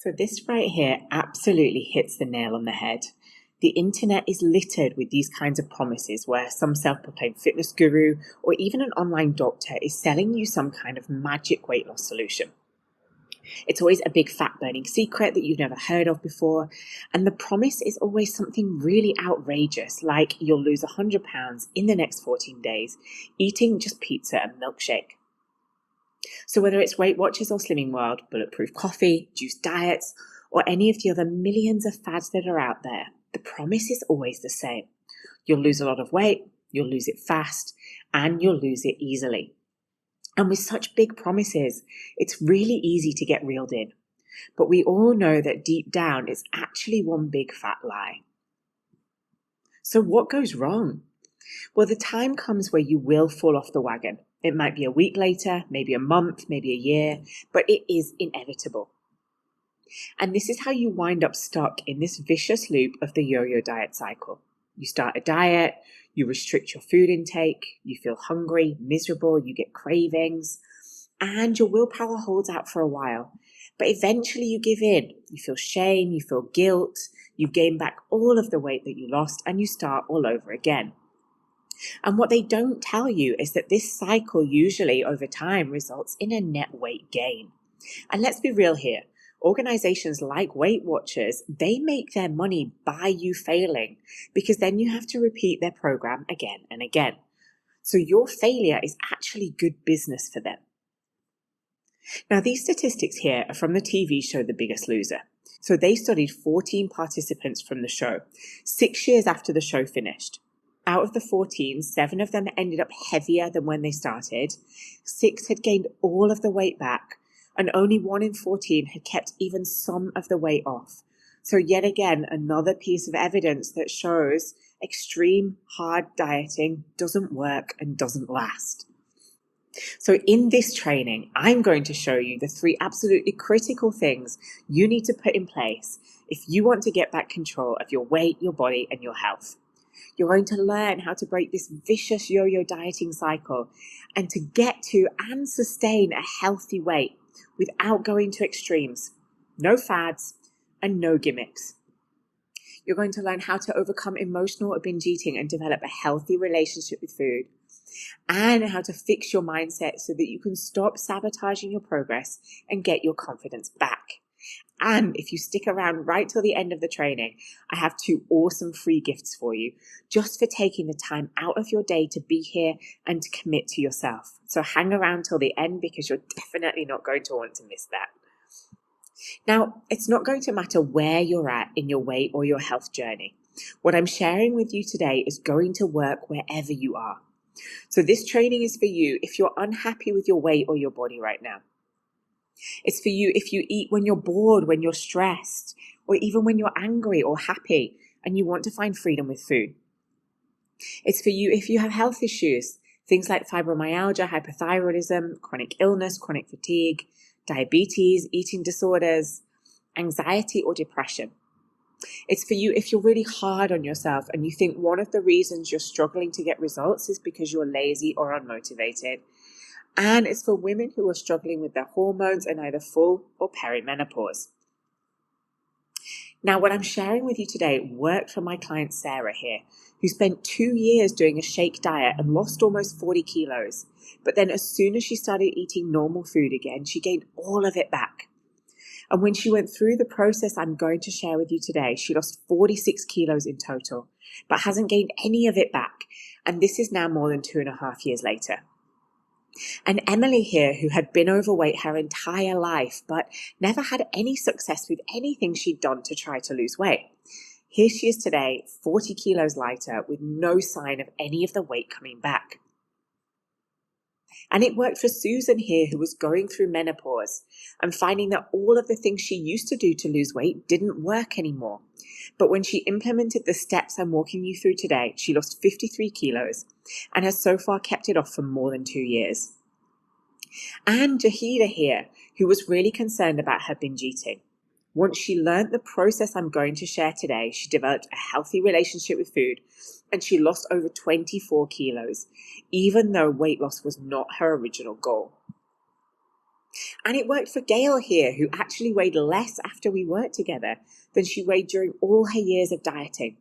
So, this right here absolutely hits the nail on the head. The internet is littered with these kinds of promises where some self proclaimed fitness guru or even an online doctor is selling you some kind of magic weight loss solution. It's always a big fat burning secret that you've never heard of before, and the promise is always something really outrageous, like you'll lose 100 pounds in the next 14 days eating just pizza and milkshake. So, whether it's Weight Watchers or Slimming World, Bulletproof Coffee, Juice Diets, or any of the other millions of fads that are out there, the promise is always the same. You'll lose a lot of weight, you'll lose it fast, and you'll lose it easily. And with such big promises, it's really easy to get reeled in. But we all know that deep down it's actually one big fat lie. So what goes wrong? Well, the time comes where you will fall off the wagon. It might be a week later, maybe a month, maybe a year, but it is inevitable. And this is how you wind up stuck in this vicious loop of the yo-yo diet cycle. You start a diet, you restrict your food intake, you feel hungry, miserable, you get cravings, and your willpower holds out for a while. But eventually you give in. You feel shame, you feel guilt, you gain back all of the weight that you lost, and you start all over again. And what they don't tell you is that this cycle usually over time results in a net weight gain. And let's be real here. Organizations like Weight Watchers, they make their money by you failing because then you have to repeat their program again and again. So your failure is actually good business for them. Now, these statistics here are from the TV show The Biggest Loser. So they studied 14 participants from the show, 6 years after the show finished. Out of the 14, 7 of them ended up heavier than when they started, 6 had gained all of the weight back, and only 1 in 14 had kept even some of the weight off. So yet again, another piece of evidence that shows extreme hard dieting doesn't work and doesn't last. So in this training, I'm going to show you the 3 absolutely critical things you need to put in place if you want to get back control of your weight, your body, and your health. You're going to learn how to break this vicious yo-yo dieting cycle and to get to and sustain a healthy weight without going to extremes. No fads and no gimmicks. You're going to learn how to overcome emotional or binge eating and develop a healthy relationship with food, and how to fix your mindset so that you can stop sabotaging your progress and get your confidence back. And if you stick around right till the end of the training, I have 2 awesome free gifts for you just for taking the time out of your day to be here and to commit to yourself. So hang around till the end because you're definitely not going to want to miss that. Now, it's not going to matter where you're at in your weight or your health journey. What I'm sharing with you today is going to work wherever you are. So this training is for you if you're unhappy with your weight or your body right now. It's for you if you eat when you're bored, when you're stressed, or even when you're angry or happy and you want to find freedom with food. It's for you if you have health issues, things like fibromyalgia, hypothyroidism, chronic illness, chronic fatigue, diabetes, eating disorders, anxiety, or depression. It's for you if you're really hard on yourself and you think one of the reasons you're struggling to get results is because you're lazy or unmotivated. And it's for women who are struggling with their hormones and either full or perimenopause. Now, what I'm sharing with you today worked for my client Sarah here, who spent 2 years doing a shake diet and lost almost 40 kilos. But then as soon as she started eating normal food again, she gained all of it back. And when she went through the process I'm going to share with you today, she lost 46 kilos in total, but hasn't gained any of it back. And this is now more than 2.5 years later. And Emily here, who had been overweight her entire life, but never had any success with anything she'd done to try to lose weight. Here she is today, 40 kilos lighter, with no sign of any of the weight coming back. And it worked for Susan here, who was going through menopause and finding that all of the things she used to do to lose weight didn't work anymore. But when she implemented the steps I'm walking you through today, she lost 53 kilos and has so far kept it off for more than 2 years. And Jahida here, who was really concerned about her binge eating. Once she learned the process I'm going to share today, she developed a healthy relationship with food and she lost over 24 kilos, even though weight loss was not her original goal. And it worked for Gail here, who actually weighed less after we worked together than she weighed during all her years of dieting.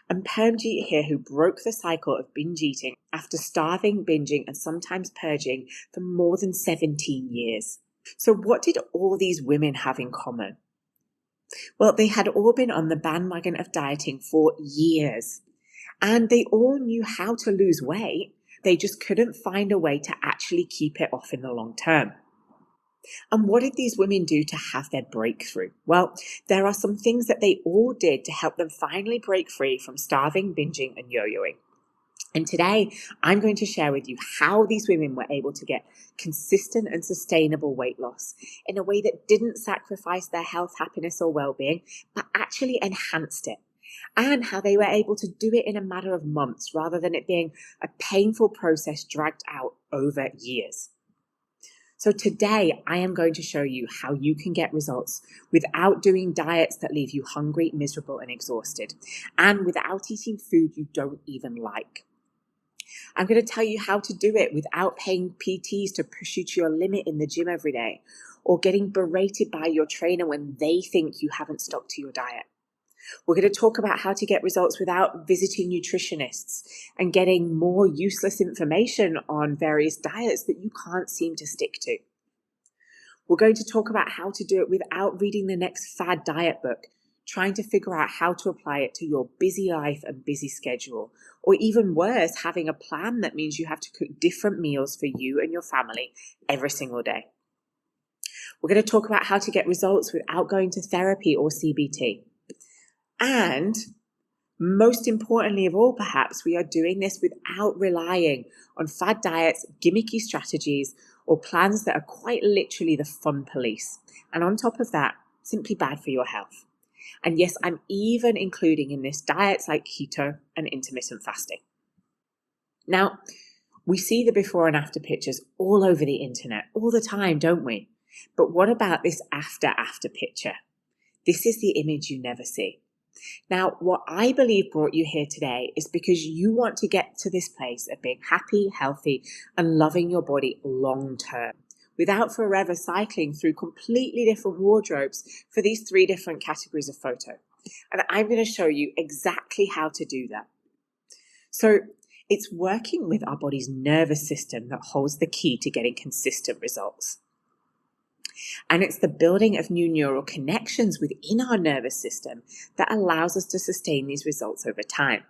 And Permjeet here, who broke the cycle of binge eating after starving, binging, and sometimes purging for more than 17 years. So what did all these women have in common? Well, they had all been on the bandwagon of dieting for years, and they all knew how to lose weight. They just couldn't find a way to actually keep it off in the long term. And what did these women do to have their breakthrough? Well, there are some things that they all did to help them finally break free from starving, binging, and yo-yoing. And today, I'm going to share with you how these women were able to get consistent and sustainable weight loss in a way that didn't sacrifice their health, happiness, or well-being, but actually enhanced it. And how they were able to do it in a matter of months rather than it being a painful process dragged out over years. So today, I am going to show you how you can get results without doing diets that leave you hungry, miserable, and exhausted, and without eating food you don't even like. I'm going to tell you how to do it without paying PTs to push you to your limit in the gym every day, or getting berated by your trainer when they think you haven't stuck to your diet. We're going to talk about how to get results without visiting nutritionists and getting more useless information on various diets that you can't seem to stick to. We're going to talk about how to do it without reading the next fad diet book, trying to figure out how to apply it to your busy life and busy schedule, or even worse, having a plan that means you have to cook different meals for you and your family every single day. We're going to talk about how to get results without going to therapy or CBT. And most importantly of all, perhaps, we are doing this without relying on fad diets, gimmicky strategies, or plans that are quite literally the fun police. And on top of that, simply bad for your health. And yes, I'm even including in this diets like keto and intermittent fasting. Now, we see the before and after pictures all over the internet all the time, don't we? But what about this after picture? This is the image you never see. Now, what I believe brought you here today is because you want to get to this place of being happy, healthy, and loving your body long term, without forever cycling through completely different wardrobes for these 3 different categories of photo. And I'm going to show you exactly how to do that. So it's working with our body's nervous system that holds the key to getting consistent results. And it's the building of new neural connections within our nervous system that allows us to sustain these results over time.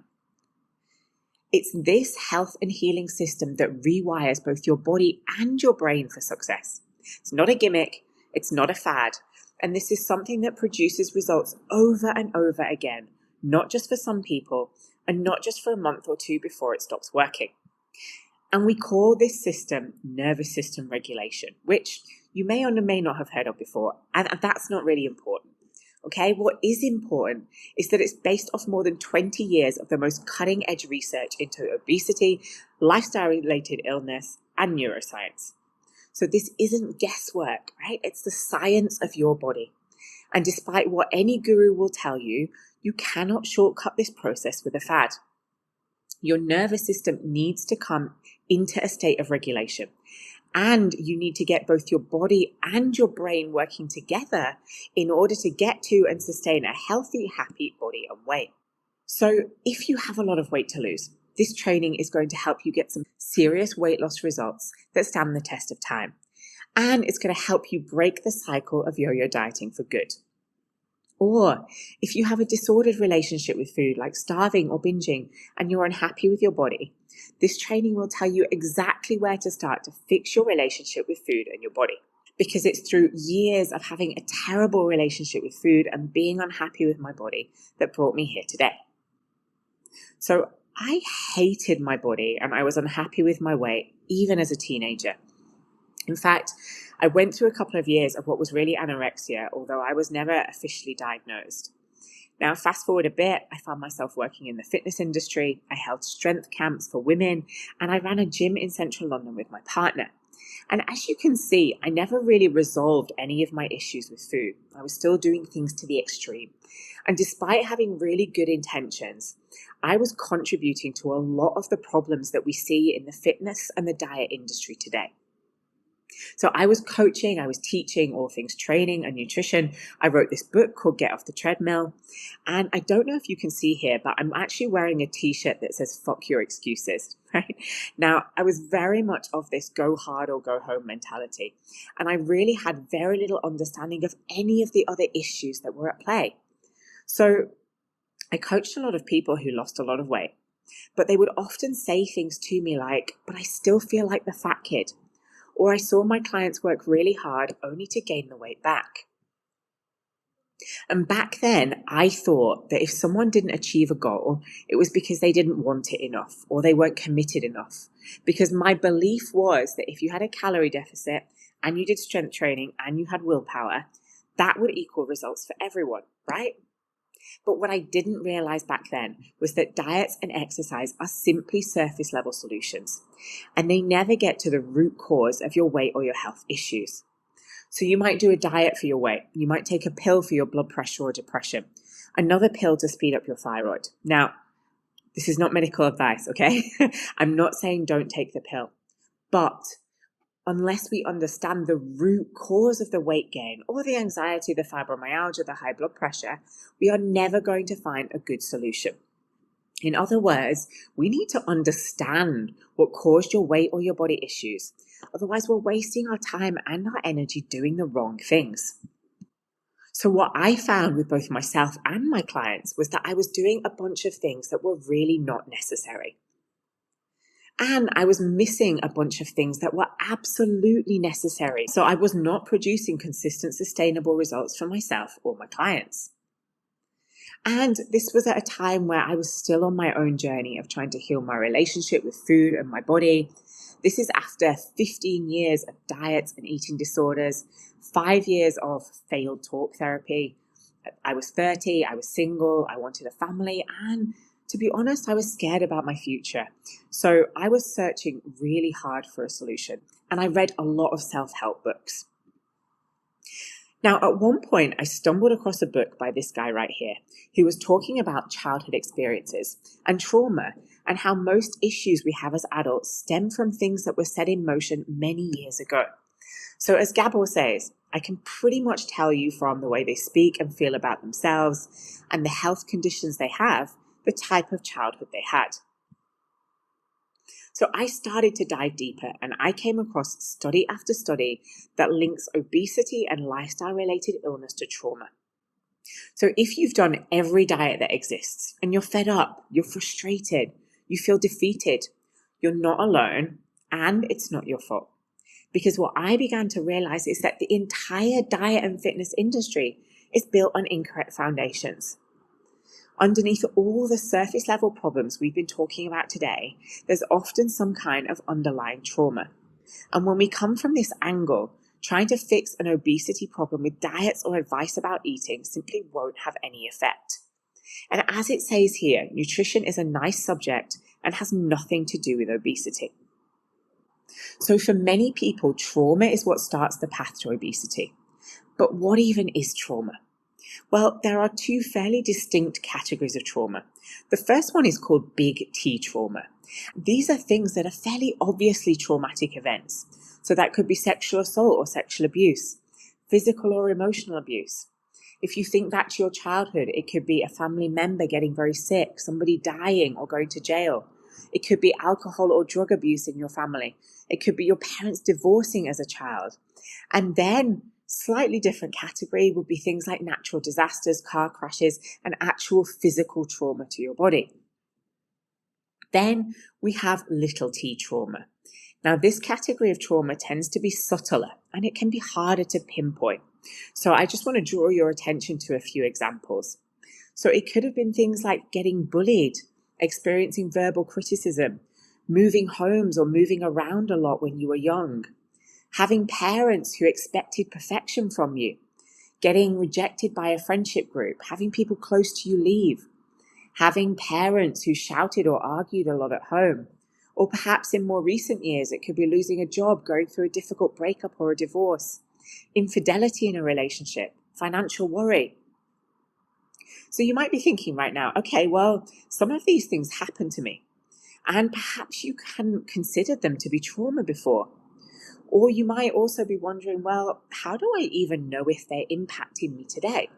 It's this health and healing system that rewires both your body and your brain for success. It's not a gimmick, it's not a fad, and this is something that produces results over and over again, not just for some people, and not just for a month or 2 before it stops working. And we call this system nervous system regulation, which you may or may not have heard of before, and that's not really important. Okay, what is important is that it's based off more than 20 years of the most cutting edge research into obesity, lifestyle related illness, and neuroscience. So this isn't guesswork, right? It's the science of your body. And despite what any guru will tell you, you cannot shortcut this process with a fad. Your nervous system needs to come into a state of regulation. And you need to get both your body and your brain working together in order to get to and sustain a healthy, happy body and weight. So if you have a lot of weight to lose, this training is going to help you get some serious weight loss results that stand the test of time. And it's going to help you break the cycle of yo-yo dieting for good. Or if you have a disordered relationship with food, like starving or binging, and you're unhappy with your body, this training will tell you exactly where to start to fix your relationship with food and your body. Because it's through years of having a terrible relationship with food and being unhappy with my body that brought me here today. So I hated my body and I was unhappy with my weight, even as a teenager. In fact, I went through a couple of years of what was really anorexia, although I was never officially diagnosed. Now, fast forward a bit, I found myself working in the fitness industry. I held strength camps for women, and I ran a gym in central London with my partner. And as you can see, I never really resolved any of my issues with food. I was still doing things to the extreme. And despite having really good intentions, I was contributing to a lot of the problems that we see in the fitness and the diet industry today. So I was coaching, I was teaching all things training and nutrition. I wrote this book called Get Off the Treadmill. And I don't know if you can see here, but I'm actually wearing a t-shirt that says fuck your excuses, right? Now, I was very much of this go hard or go home mentality. And I really had very little understanding of any of the other issues that were at play. So I coached a lot of people who lost a lot of weight, but they would often say things to me like, but I still feel like the fat kid. Or I saw my clients work really hard only to gain the weight back. And back then, I thought that if someone didn't achieve a goal, it was because they didn't want it enough or they weren't committed enough. Because my belief was that if you had a calorie deficit and you did strength training and you had willpower, that would equal results for everyone, right? But what I didn't realize back then was that diets and exercise are simply surface level solutions, and they never get to the root cause of your weight or your health issues. So you might do a diet for your weight. You might take a pill for your blood pressure or depression, another pill to speed up your thyroid. Now, this is not medical advice, okay? I'm not saying don't take the pill, but unless we understand the root cause of the weight gain or the anxiety, the fibromyalgia, the high blood pressure, we are never going to find a good solution. In other words, we need to understand what caused your weight or your body issues. Otherwise, we're wasting our time and our energy doing the wrong things. So what I found with both myself and my clients was that I was doing a bunch of things that were really not necessary. And I was missing a bunch of things that were absolutely necessary. So I was not producing consistent, sustainable results for myself or my clients. And this was at a time where I was still on my own journey of trying to heal my relationship with food and my body. This is after 15 years of diets and eating disorders, 5 years of failed talk therapy. I was 30, I was single, I wanted a family, and to be honest, I was scared about my future. So I was searching really hard for a solution, and I read a lot of self-help books. Now, at one point, I stumbled across a book by this guy right here who was talking about childhood experiences and trauma and how most issues we have as adults stem from things that were set in motion many years ago. So as Gabor says, I can pretty much tell you from the way they speak and feel about themselves and the health conditions they have, the type of childhood they had. So I started to dive deeper and I came across study after study that links obesity and lifestyle-related illness to trauma. So if you've done every diet that exists and you're fed up, you're frustrated, you feel defeated, you're not alone and it's not your fault. Because what I began to realize is that the entire diet and fitness industry is built on incorrect foundations. Underneath all the surface level problems we've been talking about today, there's often some kind of underlying trauma. And when we come from this angle, trying to fix an obesity problem with diets or advice about eating simply won't have any effect. And as it says here, nutrition is a nice subject and has nothing to do with obesity. So for many people, trauma is what starts the path to obesity. But what even is trauma? Well, there are two fairly distinct categories of trauma. The first one is called big T trauma. These are things that are fairly obviously traumatic events. So that could be sexual assault or sexual abuse, physical or emotional abuse. If you think back to your childhood, it could be a family member getting very sick, somebody dying or going to jail. It could be alcohol or drug abuse in your family. It could be your parents divorcing as a child. And then slightly different category would be things like natural disasters, car crashes, and actual physical trauma to your body. Then we have little t trauma. Now, this category of trauma tends to be subtler and it can be harder to pinpoint. So I just want to draw your attention to a few examples. So it could have been things like getting bullied, experiencing verbal criticism, moving homes or moving around a lot when you were young, having parents who expected perfection from you, getting rejected by a friendship group, having people close to you leave, having parents who shouted or argued a lot at home, or perhaps in more recent years, it could be losing a job, going through a difficult breakup or a divorce, infidelity in a relationship, financial worry. So you might be thinking right now, okay, well, some of these things happened to me, and perhaps you hadn't considered them to be trauma before. Or you might also be wondering, well, how do I even know if they're impacting me today?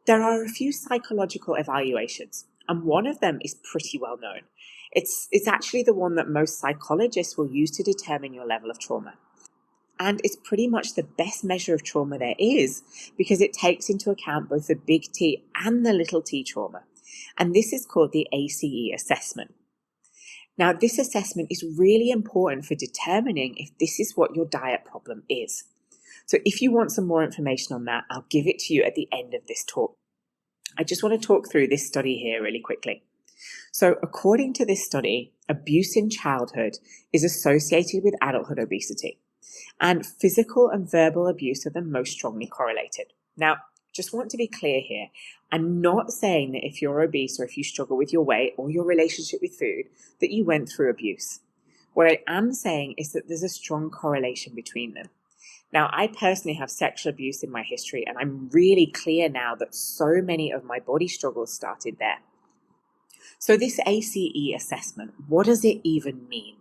There are a few psychological evaluations, and one of them is pretty well known. It's actually the one that most psychologists will use to determine your level of trauma. And it's pretty much the best measure of trauma there is because it takes into account both the big T and the little t trauma. And this is called the ACE assessment. Now, this assessment is really important for determining if this is what your diet problem is. So if you want some more information on that, I'll give it to you at the end of this talk. I just want to talk through this study here really quickly. So according to this study, abuse in childhood is associated with adulthood obesity, and physical and verbal abuse are the most strongly correlated. Now, just want to be clear here. I'm not saying that if you're obese or if you struggle with your weight or your relationship with food, that you went through abuse. What I am saying is that there's a strong correlation between them. Now, I personally have sexual abuse in my history, and I'm really clear now that so many of my body struggles started there. So this ACE assessment, what does it even mean?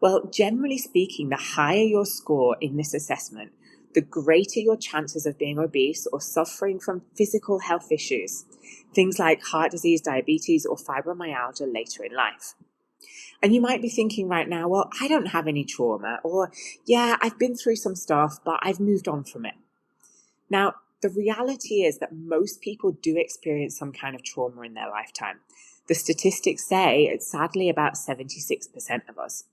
Well, generally speaking, the higher your score in this assessment, the greater your chances of being obese or suffering from physical health issues, things like heart disease, diabetes, or fibromyalgia later in life. And you might be thinking right now, well, I don't have any trauma, or yeah, I've been through some stuff, but I've moved on from it. Now, the reality is that most people do experience some kind of trauma in their lifetime. The statistics say it's sadly about 76% of us.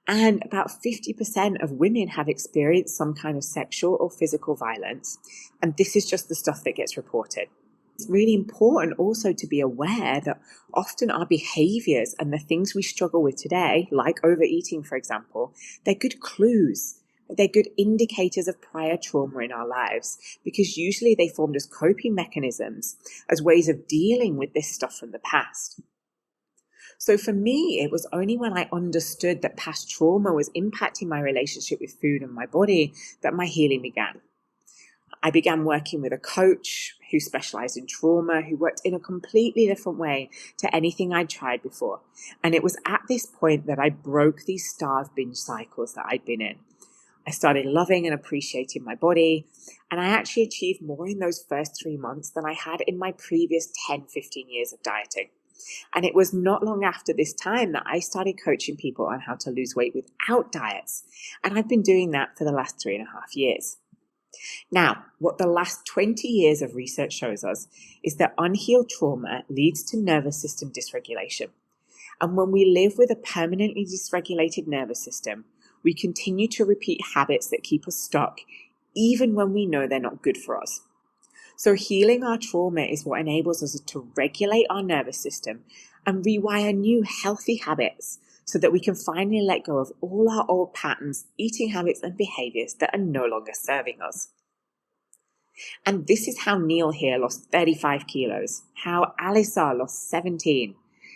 And about 50% of women have experienced some kind of sexual or physical violence. And this is just the stuff that gets reported. It's really important also to be aware that often our behaviors and the things we struggle with today, like overeating, for example, they're good clues. They're good indicators of prior trauma in our lives because usually they formed as coping mechanisms, as ways of dealing with this stuff from the past. So for me, it was only when I understood that past trauma was impacting my relationship with food and my body that my healing began. I began working with a coach who specialized in trauma, who worked in a completely different way to anything I'd tried before. And it was at this point that I broke these starve binge cycles that I'd been in. I started loving and appreciating my body, and I actually achieved more in those first 3 months than I had in my previous 10, 15 years of dieting. And it was not long after this time that I started coaching people on how to lose weight without diets. And I've been doing that for the last 3.5 years. Now, what the last 20 years of research shows us is that unhealed trauma leads to nervous system dysregulation. And when we live with a permanently dysregulated nervous system, we continue to repeat habits that keep us stuck, even when we know they're not good for us. So healing our trauma is what enables us to regulate our nervous system and rewire new healthy habits so that we can finally let go of all our old patterns, eating habits and behaviors that are no longer serving us. And this is how Neil here lost 35 kilos, how Alisa lost 17,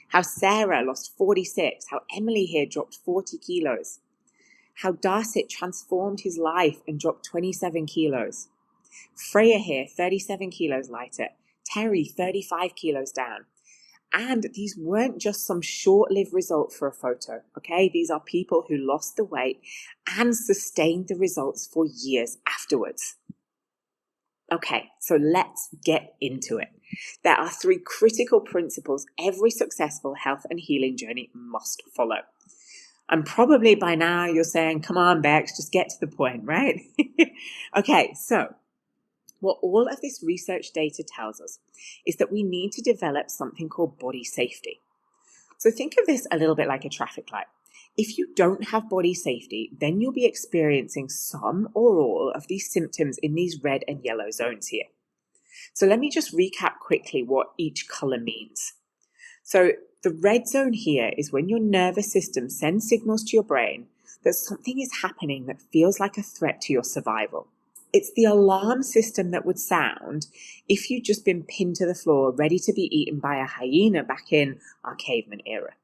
how Sarah lost 46, how Emily here dropped 40 kilos, how Darcy transformed his life and dropped 27 kilos. Freya here, 37 kilos lighter. Terry, 35 kilos down. And these weren't just some short-lived result for a photo, okay? These are people who lost the weight and sustained the results for years afterwards. Okay, so let's get into it. There are 3 critical principles every successful health and healing journey must follow. And probably by now you're saying, come on, Bex, just get to the point, right? Okay, so what all of this research data tells us is that we need to develop something called body safety. So think of this a little bit like a traffic light. If you don't have body safety, then you'll be experiencing some or all of these symptoms in these red and yellow zones here. So let me just recap quickly what each color means. So the red zone here is when your nervous system sends signals to your brain that something is happening that feels like a threat to your survival. It's the alarm system that would sound if you'd just been pinned to the floor, ready to be eaten by a hyena back in our caveman era.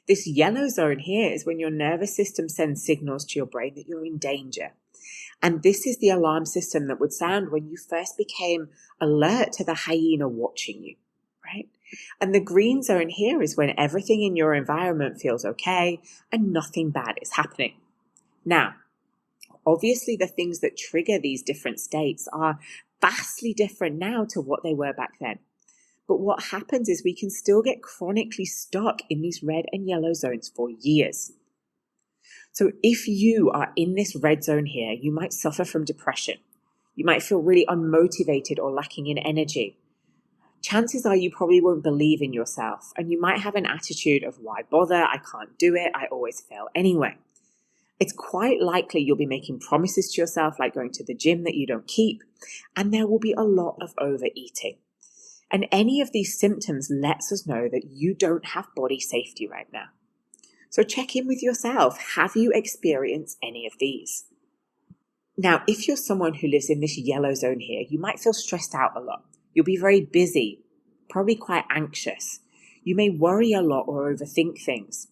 This yellow zone here is when your nervous system sends signals to your brain that you're in danger. And this is the alarm system that would sound when you first became alert to the hyena watching you, right? And the green zone here is when everything in your environment feels okay and nothing bad is happening. Now, obviously, the things that trigger these different states are vastly different now to what they were back then. But what happens is we can still get chronically stuck in these red and yellow zones for years. So if you are in this red zone here, you might suffer from depression. You might feel really unmotivated or lacking in energy. Chances are you probably won't believe in yourself, and you might have an attitude of, why bother? I can't do it. I always fail anyway. It's quite likely you'll be making promises to yourself, like going to the gym, that you don't keep, and there will be a lot of overeating. And any of these symptoms lets us know that you don't have body safety right now. So check in with yourself. Have you experienced any of these? Now, if you're someone who lives in this yellow zone here, you might feel stressed out a lot. You'll be very busy, probably quite anxious. You may worry a lot or overthink things.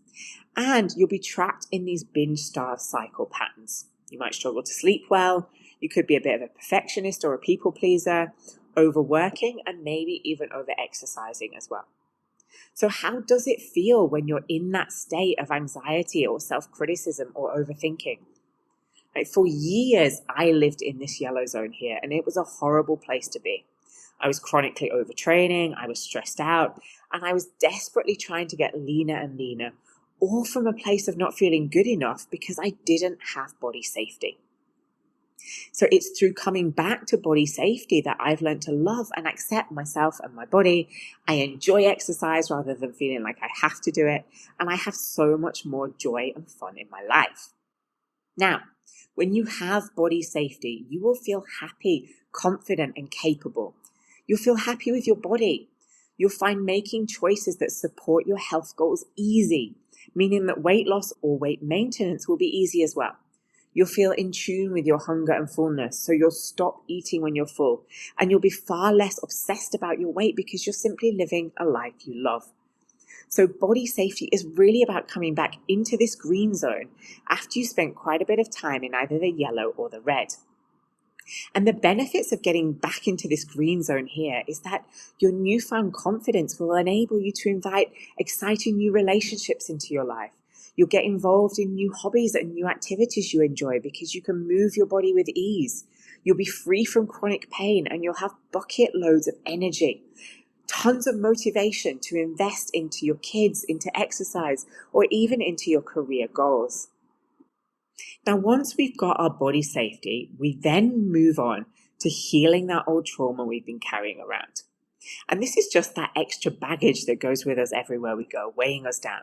And you'll be trapped in these binge-starve cycle patterns. You might struggle to sleep well. You could be a bit of a perfectionist or a people pleaser, overworking, and maybe even over-exercising as well. So how does it feel when you're in that state of anxiety or self-criticism or overthinking? For years, I lived in this yellow zone here, and it was a horrible place to be. I was chronically overtraining, I was stressed out, and I was desperately trying to get leaner and leaner, all from a place of not feeling good enough because I didn't have body safety. So it's through coming back to body safety that I've learned to love and accept myself and my body. I enjoy exercise rather than feeling like I have to do it, and I have so much more joy and fun in my life. Now, when you have body safety, you will feel happy, confident, and capable. You'll feel happy with your body. You'll find making choices that support your health goals easy, meaning that weight loss or weight maintenance will be easy as well. You'll feel in tune with your hunger and fullness, so you'll stop eating when you're full, and you'll be far less obsessed about your weight because you're simply living a life you love. So body safety is really about coming back into this green zone after you spent quite a bit of time in either the yellow or the red. And the benefits of getting back into this green zone here is that your newfound confidence will enable you to invite exciting new relationships into your life. You'll get involved in new hobbies and new activities you enjoy because you can move your body with ease. You'll be free from chronic pain, and you'll have bucket loads of energy. Tons of motivation to invest into your kids, into exercise, or even into your career goals. Now, once we've got our body safety, we then move on to healing that old trauma we've been carrying around. And this is just that extra baggage that goes with us everywhere we go, weighing us down.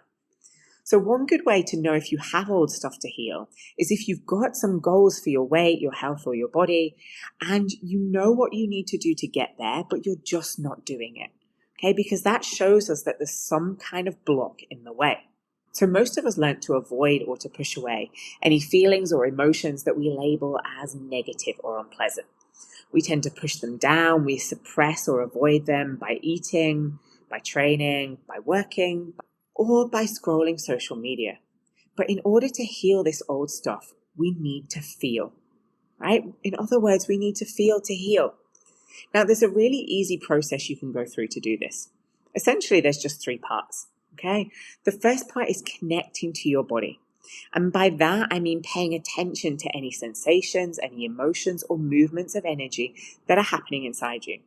So one good way to know if you have old stuff to heal is if you've got some goals for your weight, your health, or your body, and you know what you need to do to get there, but you're just not doing it. Okay, because that shows us that there's some kind of block in the way. So most of us learn to avoid or to push away any feelings or emotions that we label as negative or unpleasant. We tend to push them down, we suppress or avoid them by eating, by training, by working, or by scrolling social media. But in order to heal this old stuff, we need to feel, right? In other words, we need to feel to heal. Now, there's a really easy process you can go through to do this. Essentially, there's just 3 parts, okay? The first part is connecting to your body. And by that, I mean paying attention to any sensations, any emotions, or movements of energy that are happening inside you.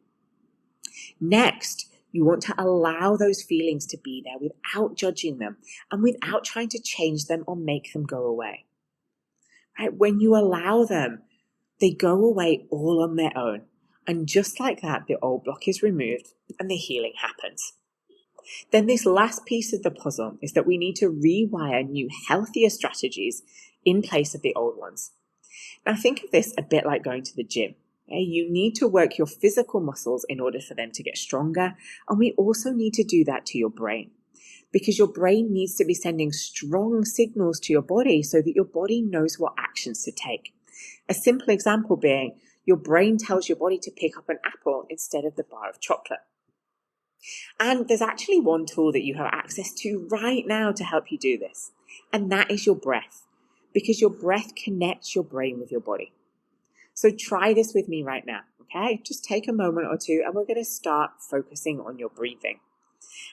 Next, you want to allow those feelings to be there without judging them and without trying to change them or make them go away. Right? When you allow them, they go away all on their own. And just like that, the old block is removed and the healing happens. Then this last piece of the puzzle is that we need to rewire new, healthier strategies in place of the old ones. Now think of this a bit like going to the gym. Okay? You need to work your physical muscles in order for them to get stronger, and we also need to do that to your brain, because your brain needs to be sending strong signals to your body so that your body knows what actions to take. A simple example being, your brain tells your body to pick up an apple instead of the bar of chocolate. And there's actually one tool that you have access to right now to help you do this, and that is your breath, because your breath connects your brain with your body. So try this with me right now, okay? Just take a moment or two and we're going to start focusing on your breathing.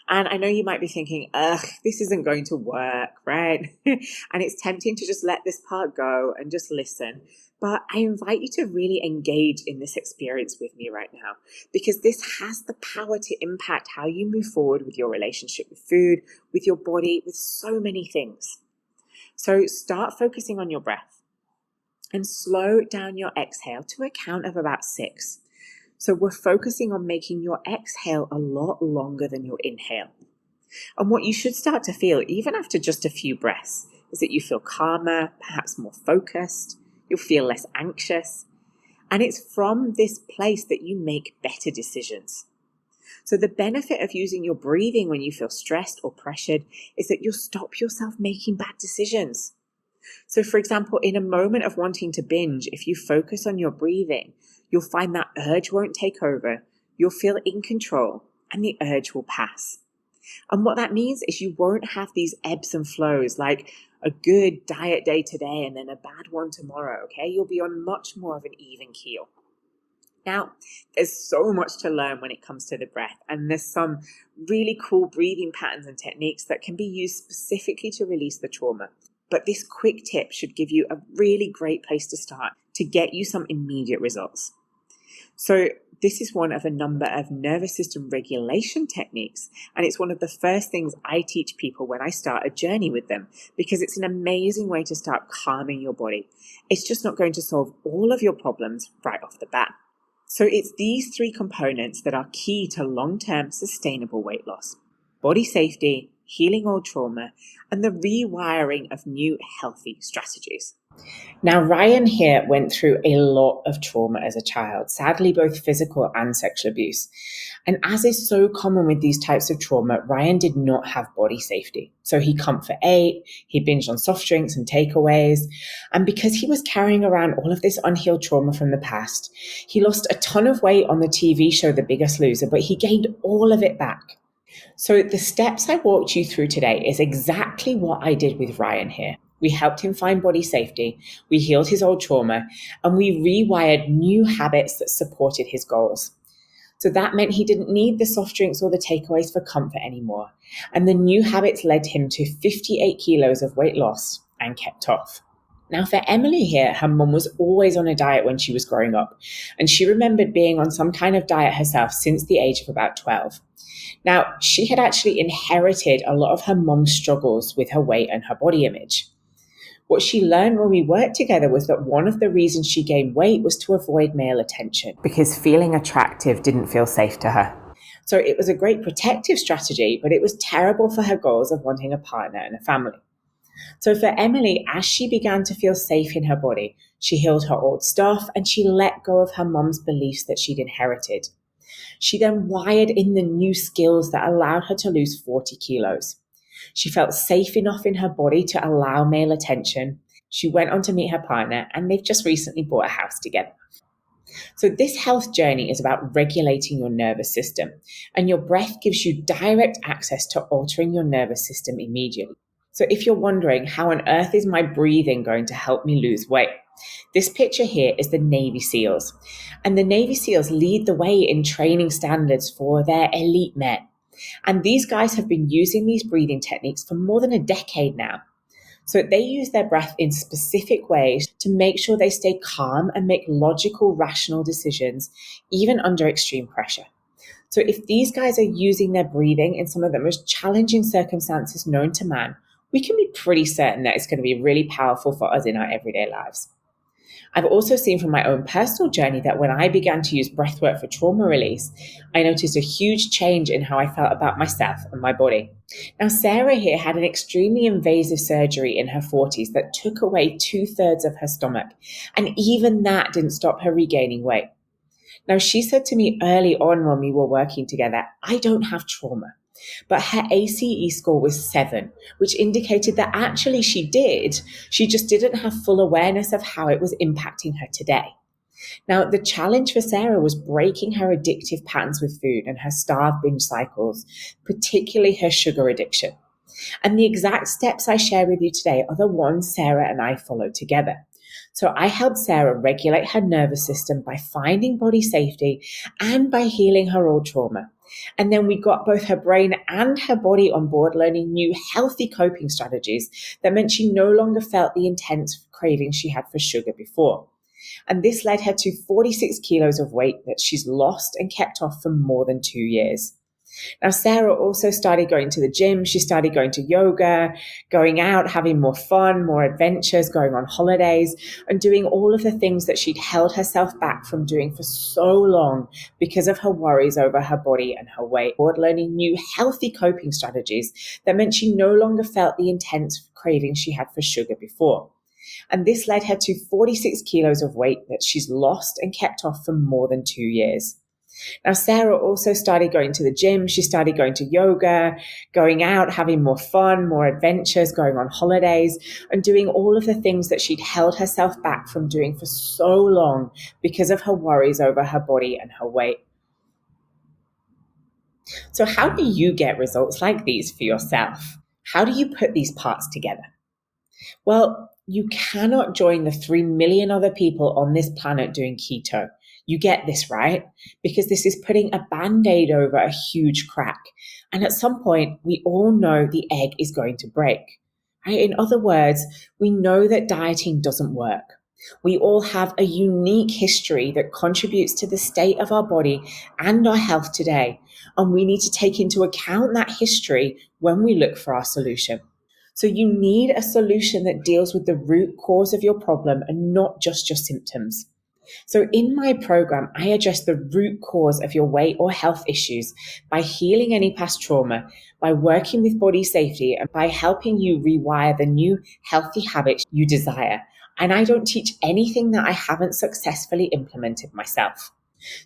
And I know you might be thinking, ugh, this isn't going to work, right? And it's tempting to just let this part go and just listen. But I invite you to really engage in this experience with me right now, because this has the power to impact how you move forward with your relationship with food, with your body, with so many things. So start focusing on your breath and slow down your exhale to a count of about 6. So we're focusing on making your exhale a lot longer than your inhale. And what you should start to feel, even after just a few breaths, is that you feel calmer, perhaps more focused, you'll feel less anxious. And it's from this place that you make better decisions. So the benefit of using your breathing when you feel stressed or pressured is that you'll stop yourself making bad decisions. So for example, in a moment of wanting to binge, if you focus on your breathing, you'll find that urge won't take over, you'll feel in control, and the urge will pass. And what that means is you won't have these ebbs and flows, like a good diet day today and then a bad one tomorrow, okay? You'll be on much more of an even keel. Now, there's so much to learn when it comes to the breath, and there's some really cool breathing patterns and techniques that can be used specifically to release the trauma. But this quick tip should give you a really great place to start to get you some immediate results. So this is one of a number of nervous system regulation techniques, and it's one of the first things I teach people when I start a journey with them, because it's an amazing way to start calming your body. It's just not going to solve all of your problems right off the bat. So it's these 3 components that are key to long-term sustainable weight loss: body safety, healing old trauma, and the rewiring of new healthy strategies. Now, Ryan here went through a lot of trauma as a child, sadly, both physical and sexual abuse. And as is so common with these types of trauma, Ryan did not have body safety. So he comfort ate, he binged on soft drinks and takeaways. And because he was carrying around all of this unhealed trauma from the past, he lost a ton of weight on the TV show The Biggest Loser, but he gained all of it back. So the steps I walked you through today is exactly what I did with Ryan here. We helped him find body safety, we healed his old trauma, and we rewired new habits that supported his goals. So that meant he didn't need the soft drinks or the takeaways for comfort anymore. And the new habits led him to 58 kilos of weight loss and kept off. Now for Emily here, her mum was always on a diet when she was growing up, and she remembered being on some kind of diet herself since the age of about 12. Now, she had actually inherited a lot of her mum's struggles with her weight and her body image. What she learned when we worked together was that one of the reasons she gained weight was to avoid male attention, because feeling attractive didn't feel safe to her. So it was a great protective strategy, but it was terrible for her goals of wanting a partner and a family. So for Emily, as she began to feel safe in her body, she healed her old stuff and she let go of her mum's beliefs that she'd inherited. She then wired in the new skills that allowed her to lose 40 kilos. She felt safe enough in her body to allow male attention. She went on to meet her partner, and they've just recently bought a house together. So this health journey is about regulating your nervous system, and your breath gives you direct access to altering your nervous system immediately. So if you're wondering, how on earth is my breathing going to help me lose weight? This picture here is the Navy SEALs, and the Navy SEALs lead the way in training standards for their elite men. And these guys have been using these breathing techniques for more than a decade now. So they use their breath in specific ways to make sure they stay calm and make logical, rational decisions, even under extreme pressure. So if these guys are using their breathing in some of the most challenging circumstances known to man, we can be pretty certain that it's going to be really powerful for us in our everyday lives. I've also seen from my own personal journey that when I began to use breathwork for trauma release, I noticed a huge change in how I felt about myself and my body. Now, Sarah here had an extremely invasive surgery in her 40s that took away 2/3 of her stomach, and even that didn't stop her regaining weight. Now, she said to me early on when we were working together, I don't have trauma. But her ACE score was 7, which indicated that actually she did. She just didn't have full awareness of how it was impacting her today. Now, the challenge for Sarah was breaking her addictive patterns with food and her starve binge cycles, particularly her sugar addiction. And the exact steps I share with you today are the ones Sarah and I followed together. So I helped Sarah regulate her nervous system by finding body safety and by healing her old trauma. And then we got both her brain and her body on board learning new healthy coping strategies that meant she no longer felt the intense cravings she had for sugar before. And this led her to 46 kilos of weight that she's lost and kept off for more than 2 years. Now, Sarah also started going to the gym. She started going to yoga, going out, having more fun, more adventures, going on holidays, and doing all of the things that she'd held herself back from doing for so long because of her worries over her body and her weight. Learning new healthy coping strategies that meant she no longer felt the intense cravings she had for sugar before. And this led her to 46 kilos of weight that she's lost and kept off for more than 2 years. Now, Sarah also started going to the gym. She started going to yoga, going out, having more fun, more adventures, going on holidays, and doing all of the things that she'd held herself back from doing for so long because of her worries over her body and her weight. So how do you get results like these for yourself? How do you put these parts together? Well, you cannot join the 3 million other people on this planet doing keto. You get this, right? Because this is putting a band-aid over a huge crack. And at some point, we all know the egg is going to break. Right? In other words, we know that dieting doesn't work. We all have a unique history that contributes to the state of our body and our health today. And we need to take into account that history when we look for our solution. So you need a solution that deals with the root cause of your problem and not just your symptoms. So in my program, I address the root cause of your weight or health issues by healing any past trauma, by working with body safety, and by helping you rewire the new healthy habits you desire. And I don't teach anything that I haven't successfully implemented myself.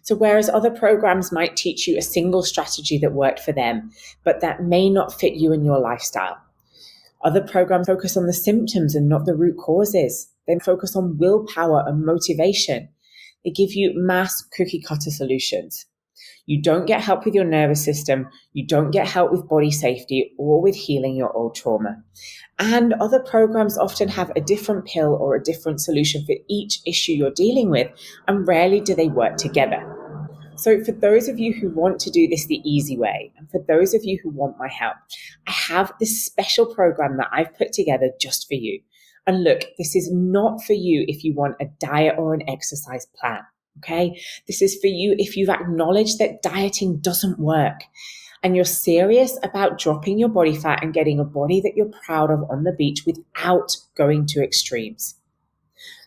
So whereas other programs might teach you a single strategy that worked for them, but that may not fit you and your lifestyle. Other programs focus on the symptoms and not the root causes. They focus on willpower and motivation. They give you mass cookie cutter solutions. You don't get help with your nervous system. You don't get help with body safety or with healing your old trauma. And other programs often have a different pill or a different solution for each issue you're dealing with, and rarely do they work together. So for those of you who want to do this the easy way, and for those of you who want my help, I have this special program that I've put together just for you. And look, this is not for you if you want a diet or an exercise plan, okay? This is for you if you've acknowledged that dieting doesn't work and you're serious about dropping your body fat and getting a body that you're proud of on the beach without going to extremes.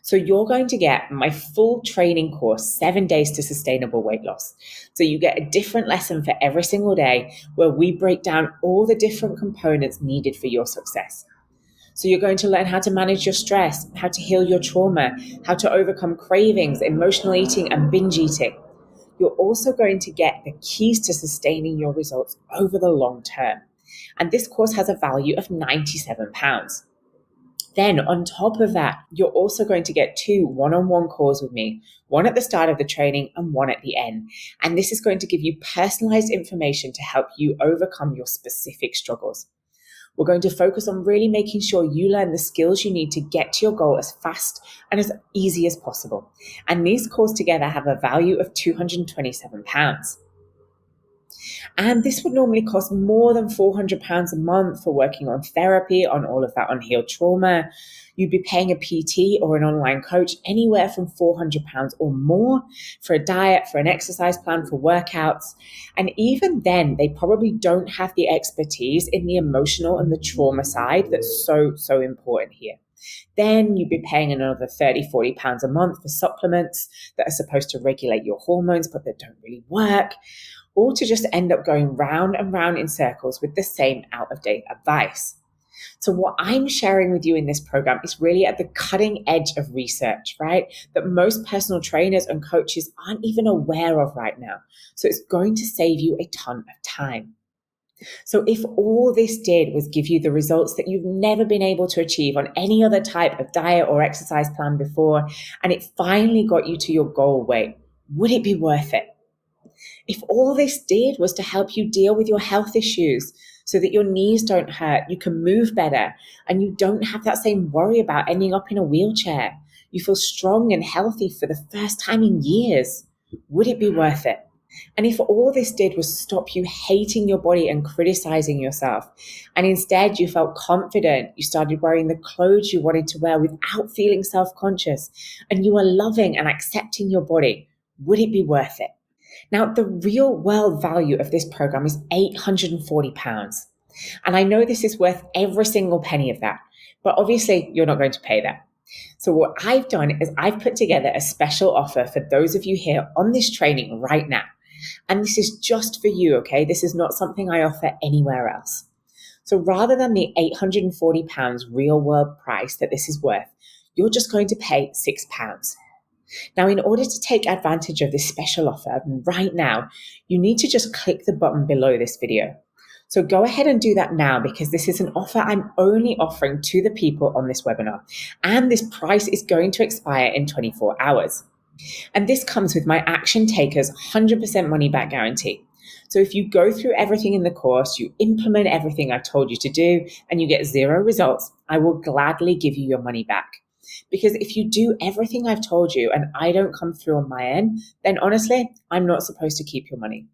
So you're going to get my full training course, 7 days to sustainable weight loss. So you get a different lesson for every single day where we break down all the different components needed for your success. So you're going to learn how to manage your stress, how to heal your trauma, how to overcome cravings, emotional eating, and binge eating. You're also going to get the keys to sustaining your results over the long term. And this course has a value of £97. Then on top of that, you're also going to get 2 one-on-one calls with me, one at the start of the training and one at the end. And this is going to give you personalized information to help you overcome your specific struggles. We're going to focus on really making sure you learn the skills you need to get to your goal as fast and as easy as possible. And these calls together have a value of £227. And this would normally cost more than £400 a month for working on therapy, on all of that unhealed trauma. You'd be paying a PT or an online coach anywhere from £400 or more for a diet, for an exercise plan, for workouts. And even then, they probably don't have the expertise in the emotional and the trauma side that's so important here. Then you'd be paying another £30, £40 a month for supplements that are supposed to regulate your hormones, but that don't really work, or to just end up going round and round in circles with the same out-of-date advice. So what I'm sharing with you in this program is really at the cutting edge of research, right? That most personal trainers and coaches aren't even aware of right now. So it's going to save you a ton of time. So if all this did was give you the results that you've never been able to achieve on any other type of diet or exercise plan before, and it finally got you to your goal weight, would it be worth it? If all this did was to help you deal with your health issues so that your knees don't hurt, you can move better, and you don't have that same worry about ending up in a wheelchair, You feel strong and healthy for the first time in years. Would it be worth it? And if all this did was stop you hating your body and criticizing yourself, and instead you felt confident, you started wearing the clothes you wanted to wear without feeling self-conscious, and you are loving and accepting your body, would it be worth it? Now, the real world value of this program is £840. And I know this is worth every single penny of that, but obviously you're not going to pay that. So what I've done is I've put together a special offer for those of you here on this training right now. And this is just for you, okay? This is not something I offer anywhere else. So rather than the £840 real world price that this is worth, you're just going to pay £6. Now, in order to take advantage of this special offer right now, you need to just click the button below this video. So go ahead and do that now, because this is an offer I'm only offering to the people on this webinar. And this price is going to expire in 24 hours. And this comes with my Action Takers 100% money back guarantee. So if you go through everything in the course, you implement everything I've told you to do, and you get 0 results, I will gladly give you your money back. Because if you do everything I've told you and I don't come through on my end, then honestly, I'm not supposed to keep your money.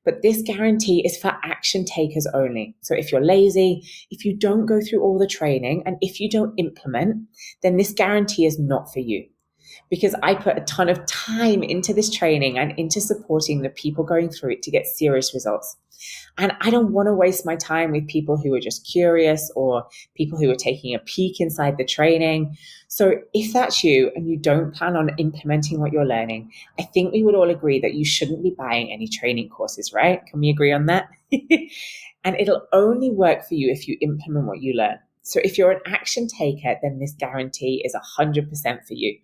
But this guarantee is for Action Takers only. So if you're lazy, if you don't go through all the training, and if you don't implement, then this guarantee is not for you. Because I put a ton of time into this training and into supporting the people going through it to get serious results. And I don't want to waste my time with people who are just curious or people who are taking a peek inside the training. So if that's you and you don't plan on implementing what you're learning, I think we would all agree that you shouldn't be buying any training courses, right? Can we agree on that? And it'll only work for you if you implement what you learn. So if you're an action taker, then this guarantee is 100% for you.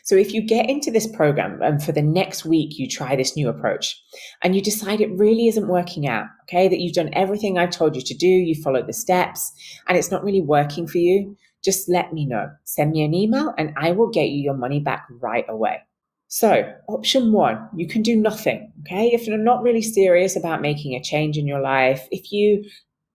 So if you get into this program and for the next week you try this new approach and you decide it really isn't working out, okay, that you've done everything I've told you to do, you followed the steps, and it's not really working for you, just let me know. Send me an email and I will get you your money back right away. So option 1, you can do nothing, okay? If you're not really serious about making a change in your life, if you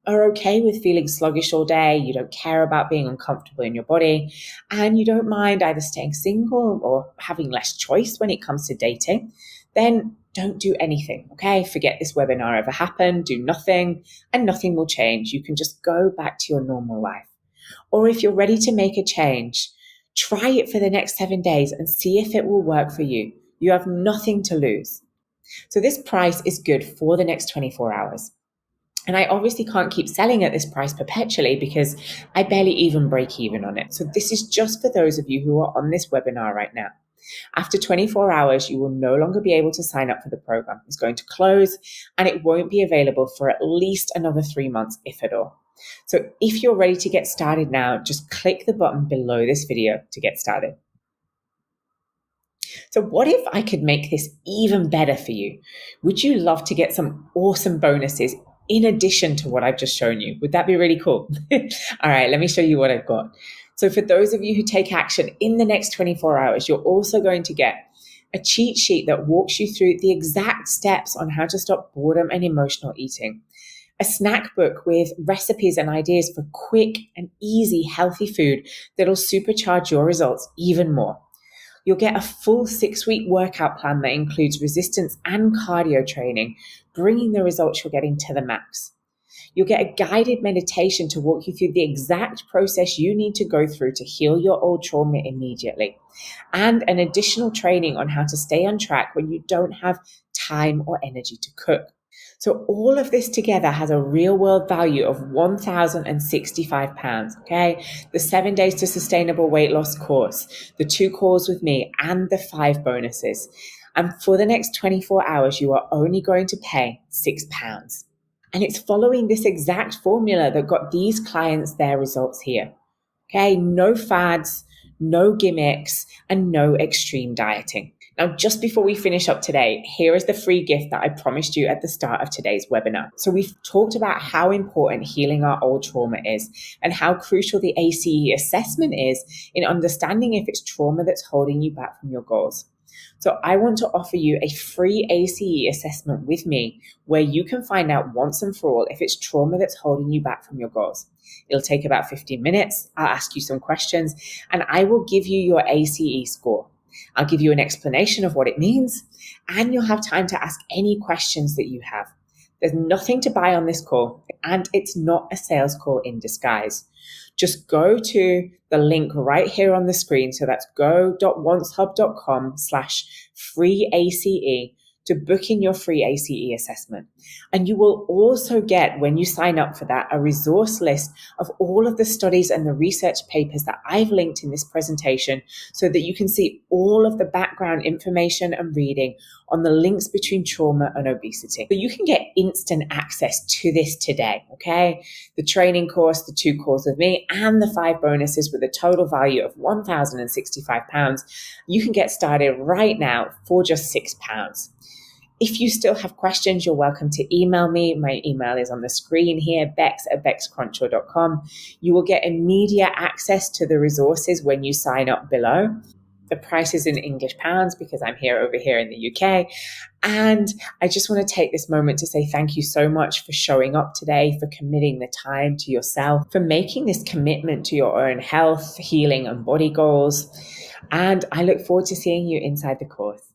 are okay with feeling sluggish all day, you don't care about being uncomfortable in your body, and you don't mind either staying single or having less choice when it comes to dating, then don't do anything, okay? Forget this webinar ever happened, do nothing, and nothing will change. You can just go back to your normal life. Or if you're ready to make a change, try it for the next 7 days and see if it will work for you. You have nothing to lose. So this price is good for the next 24 hours. And I obviously can't keep selling at this price perpetually because I barely even break even on it. So this is just for those of you who are on this webinar right now. After 24 hours, you will no longer be able to sign up for the program. It's going to close and it won't be available for at least another 3 months, if at all. So if you're ready to get started now, just click the button below this video to get started. So what if I could make this even better for you? Would you love to get some awesome bonuses in addition to what I've just shown you? Would that be really cool? All right, let me show you what I've got. So for those of you who take action in the next 24 hours, you're also going to get a cheat sheet that walks you through the exact steps on how to stop boredom and emotional eating, a snack book with recipes and ideas for quick and easy healthy food that'll supercharge your results even more. You'll get a full 6-week workout plan that includes resistance and cardio training, bringing the results you're getting to the max. You'll get a guided meditation to walk you through the exact process you need to go through to heal your old trauma immediately, and an additional training on how to stay on track when you don't have time or energy to cook. So all of this together has a real world value of £1,065, okay? The 7 Days to Sustainable Weight Loss course, the 2 calls with me, and the 5 bonuses. And for the next 24 hours, you are only going to pay £6. And it's following this exact formula that got these clients their results here, okay? No fads, no gimmicks, and no extreme dieting. Now, just before we finish up today, here is the free gift that I promised you at the start of today's webinar. So we've talked about how important healing our old trauma is and how crucial the ACE assessment is in understanding if it's trauma that's holding you back from your goals. So I want to offer you a free ACE assessment with me where you can find out once and for all if it's trauma that's holding you back from your goals. It'll take about 15 minutes. I'll ask you some questions and I will give you your ACE score. I'll give you an explanation of what it means and you'll have time to ask any questions that you have. There's nothing to buy on this call and it's not a sales call in disguise. Just go to the link right here on the screen. So that's go.oncehub.com/free ACE to book in your free ACE assessment. And you will also get, when you sign up for that, a resource list of all of the studies and the research papers that I've linked in this presentation so that you can see all of the background information and reading on the links between trauma and obesity. So you can get instant access to this today, okay? The training course, the 2 calls with me, and the 5 bonuses with a total value of £1,065. You can get started right now for just £6. If you still have questions, you're welcome to email me. My email is on the screen here, bex@bexcronshaw.com. You will get immediate access to the resources when you sign up below. The price is in English pounds because I'm over here in the UK. And I just want to take this moment to say thank you so much for showing up today, for committing the time to yourself, for making this commitment to your own health, healing, and body goals. And I look forward to seeing you inside the course.